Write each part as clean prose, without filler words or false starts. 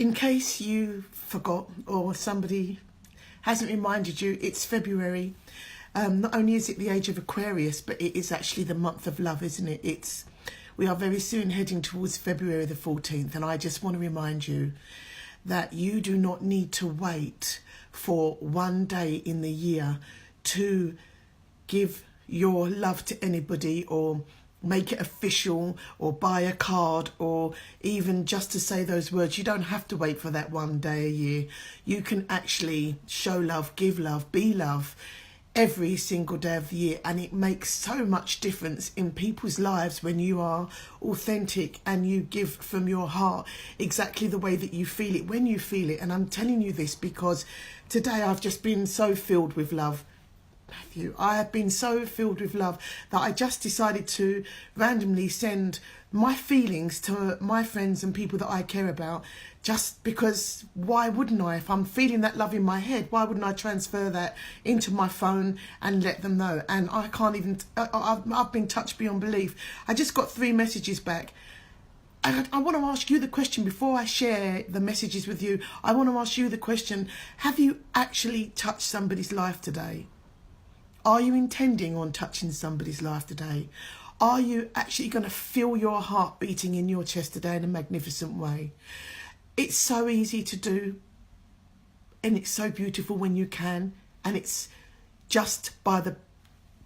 In case you forgot or somebody hasn't reminded you, it's February. Not only is it the age of Aquarius, but it is actually the month of love, isn't it? We are very soon heading towards February the 14th, and I just want to remind you that you do not need to wait for one day in the year to give your love to anybody, or make it official, or buy a card, or even just to say those words. You don't have to wait for that one day a year. You can actually show love, give love, be love every single day of the year, and it makes so much difference in people's lives when you are authentic and you give from your heart exactly the way that you feel it when you feel it. And I'm telling you this because today I've just been so filled with love. Matthew, I have been so filled with love that I just decided to randomly send my feelings to my friends and people that I care about, just because why wouldn't I? If I'm feeling that love in my head, why wouldn't I transfer that into my phone and let them know? And I can't even, I've been touched beyond belief. I just got 3 messages back. And I want to ask you the question before I share the messages with you. I want to ask you the question: have you actually touched somebody's life today? Are you intending on touching somebody's life today? Are you actually going to feel your heart beating in your chest today in a magnificent way? It's so easy to do, and it's so beautiful when you can. And it's just by the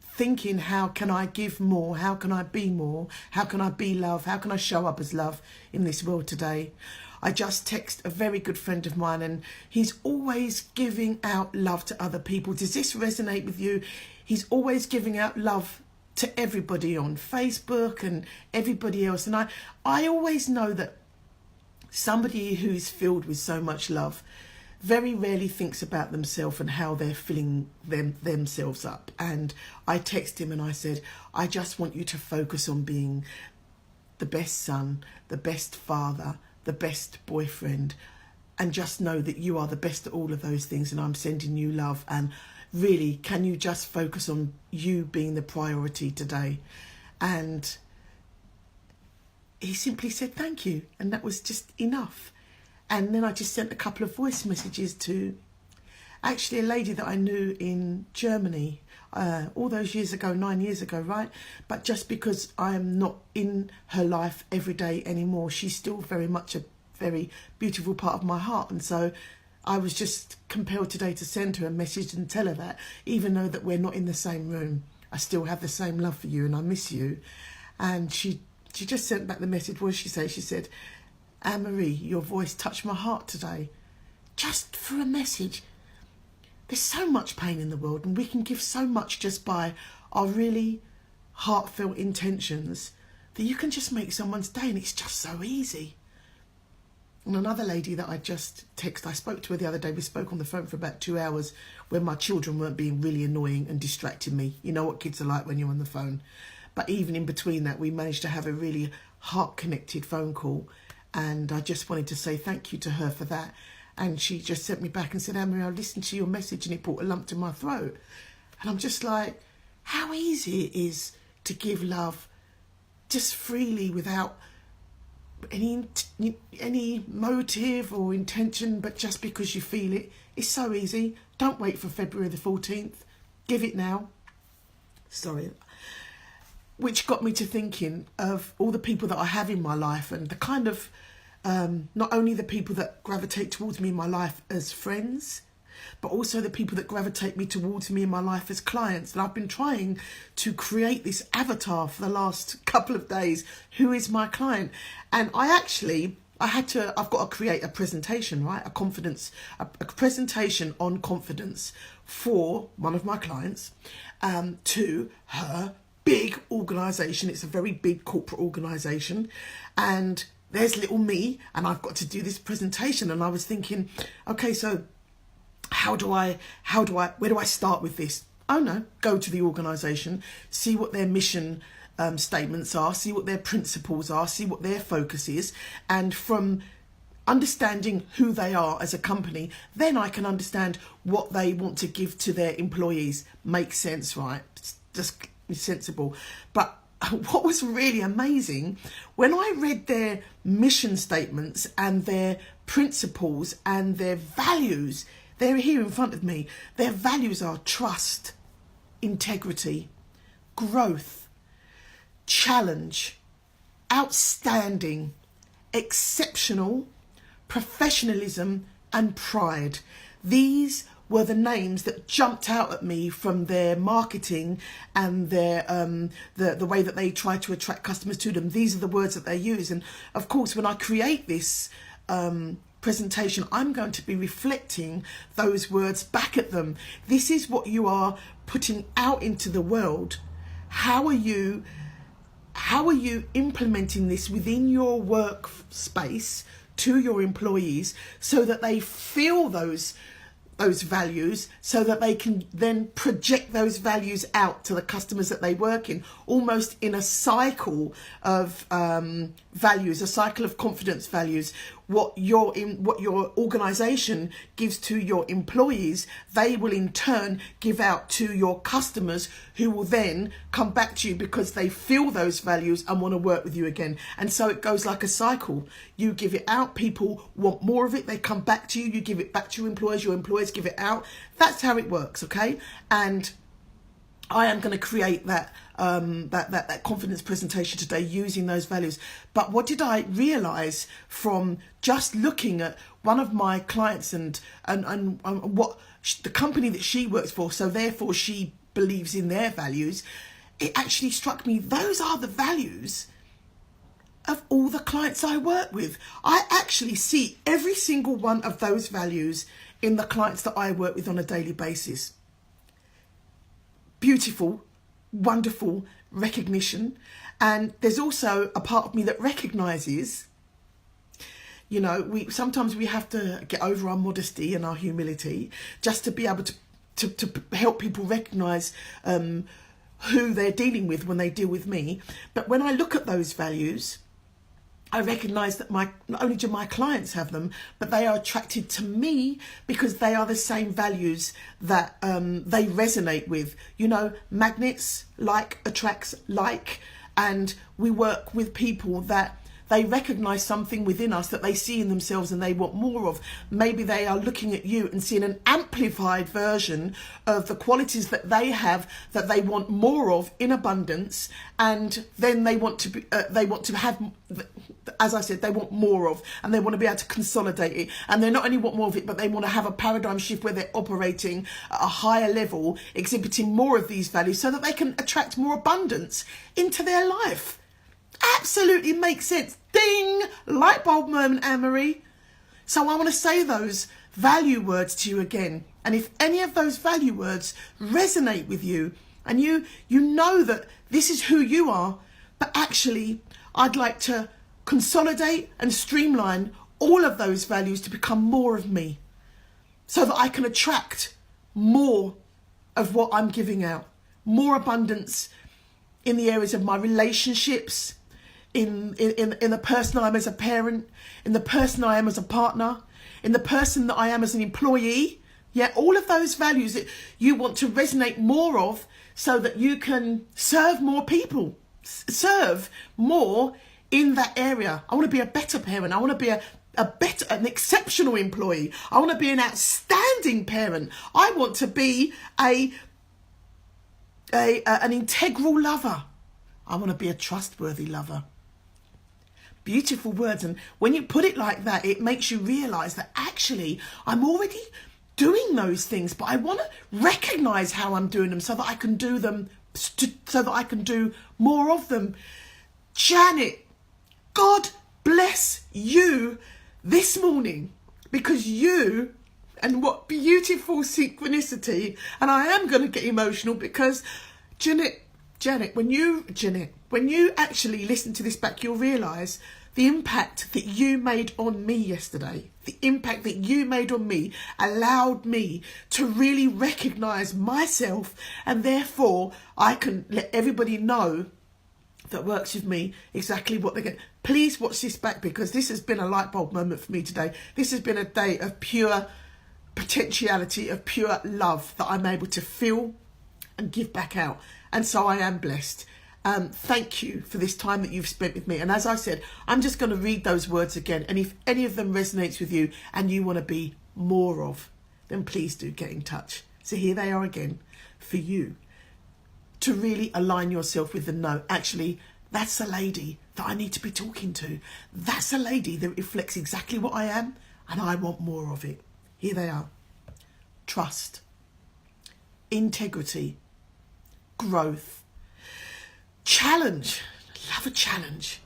thinking, how can I give more? How can I be more? How can I be love? How can I show up as love in this world today? I just text a very good friend of mine, and he's always giving out love to other people. Does this resonate with you? He's always giving out love to everybody on Facebook and everybody else. And I always know that somebody who is filled with so much love very rarely thinks about themselves and how they're filling themselves up. And I text him and I said, I just want you to focus on being the best son, the best father, the best boyfriend, and just know that you are the best at all of those things, and I'm sending you love. And really, can you just focus on you being the priority today? And he simply said thank you, and that was just enough. And then I just sent a couple of voice messages to actually a lady that I knew in Germany all those years ago, 9 years ago, right? But just because I am not in her life every day anymore, she's still very much a very beautiful part of my heart. And so I was just compelled today to send her a message and tell her that even though that we're not in the same room, I still have the same love for you and I miss you. And she just sent back the message. What did she say? She said, Anne-Marie, your voice touched my heart today. Just for a message. There's so much pain in the world, and we can give so much just by our really heartfelt intentions, that you can just make someone's day, and it's just so easy. And another lady that I just texted, I spoke to her the other day. We spoke on the phone for about 2 hours when my children weren't being really annoying and distracting me. You know what kids are like when you're on the phone. But even in between that, we managed to have a really heart-connected phone call. And I just wanted to say thank you to her for that. And she just sent me back and said, Anne-Marie, I listened to your message and it brought a lump to my throat. And I'm just like, how easy it is to give love just freely without any motive or intention, but just because you feel it. It's so easy. Don't wait for February the 14th. Give it now. Sorry. Which got me to thinking of all the people that I have in my life, and the kind of not only the people that gravitate towards me in my life as friends, but also the people that gravitate me towards me in my life as clients. And I've been trying to create this avatar for the last couple of days. Who is my client? And I've got to create a presentation, right? A presentation on confidence for one of my clients, to her big organisation. It's a very big corporate organisation, and there's little me, and I've got to do this presentation. And I was thinking, okay, so where do I start with this? Oh no, go to the organisation, see what their mission statements are, see what their principles are, see what their focus is, and from understanding who they are as a company, then I can understand what they want to give to their employees. Makes sense, right? It's just sensible. But what was really amazing, when I read their mission statements and their principles and their values, they're here in front of me. Their values are trust, integrity, growth, challenge, outstanding, exceptional, professionalism, and pride. These were the names that jumped out at me from their marketing and their the way that they try to attract customers to them. These are the words that they use. And of course, when I create this presentation, I'm going to be reflecting those words back at them. This is what you are putting out into the world. How are you implementing this within your workspace to your employees so that they feel those values, so that they can then project those values out to the customers that they work in, almost in a cycle of values, a cycle of confidence values. What your organization gives to your employees, they will in turn give out to your customers, who will then come back to you because they feel those values and want to work with you again. And so it goes like a cycle. You give it out, people want more of it, they come back to you, you give it back to your employers give it out. That's how it works, okay? And I am going to create that confidence presentation today using those values. But what did I realize from just looking at one of my clients and what the company that she works for, so therefore she believes in their values, it actually struck me, those are the values of all the clients I work with. I actually see every single one of those values in the clients that I work with on a daily basis. Beautiful, wonderful recognition. And there's also a part of me that recognizes, you know, sometimes we have to get over our modesty and our humility just to be able to help people recognize who they're dealing with when they deal with me. But when I look at those values, I recognise that not only do my clients have them, but they are attracted to me because they are the same values that they resonate with. You know, magnets, like attracts like, and we work with people that they recognise something within us that they see in themselves and they want more of. Maybe they are looking at you and seeing an amplified version of the qualities that they have that they want more of in abundance, and then they want to have, as I said, they want more of, and they want to be able to consolidate it. And they not only want more of it, but they want to have a paradigm shift where they're operating at a higher level, exhibiting more of these values so that they can attract more abundance into their life. Absolutely makes sense. Ding! Light bulb moment, Anne-Marie. So I want to say those value words to you again. And if any of those value words resonate with you, and you know that this is who you are, but actually I'd like to consolidate and streamline all of those values to become more of me, so that I can attract more of what I'm giving out, more abundance in the areas of my relationships, in the person I am as a parent, in the person I am as a partner, in the person that I am as an employee. Yeah, all of those values that you want to resonate more of so that you can serve more people, serve more in that area. I want to be a better parent. I want to be an exceptional employee. I want to be an outstanding parent. I want to be an integral lover. I want to be a trustworthy lover. Beautiful words. And when you put it like that, it makes you realize that actually I'm already doing those things, but I want to recognize how I'm doing them so that I can do them, so that I can do more of them. Janet, God bless you this morning, because you, and what beautiful synchronicity, and I am going to get emotional because Janet, when you actually listen to this back, you'll realise the impact that you made on me yesterday. The impact that you made on me allowed me to really recognise myself, and therefore I can let everybody know that works with me exactly what they get. Please watch this back, because this has been a light bulb moment for me today. This has been a day of pure potentiality, of pure love that I'm able to feel and give back out. And so I am blessed. Thank you for this time that you've spent with me. And as I said, I'm just going to read those words again. And if any of them resonates with you and you want to be more of, then please do get in touch. So here they are again for you to really align yourself with the no. Actually, that's a lady that I need to be talking to. That's a lady that reflects exactly what I am, and I want more of it. Here they are. Trust, integrity, growth, challenge. Love a challenge.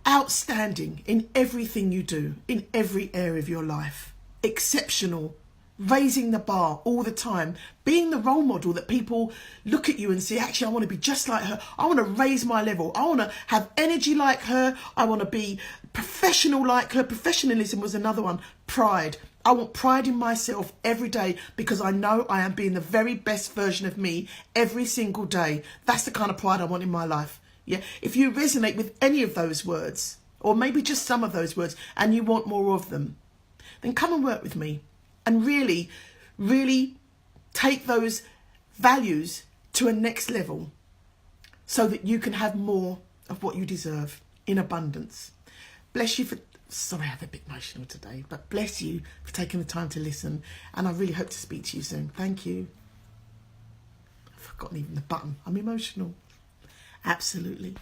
Outstanding in everything you do, in every area of your life. Exceptional. Raising the bar all the time, being the role model that people look at you and say, actually, I want to be just like her. I want to raise my level. I want to have energy like her. I want to be professional like her. Professionalism was another one. Pride. I want pride in myself every day because I know I am being the very best version of me every single day. That's the kind of pride I want in my life. Yeah. If you resonate with any of those words, or maybe just some of those words, and you want more of them, then come and work with me. And really, really take those values to a next level so that you can have more of what you deserve in abundance. Bless you for, sorry, I'm a bit emotional today, but bless you for taking the time to listen. And I really hope to speak to you soon. Thank you. I've forgotten even the button. I'm emotional. Absolutely.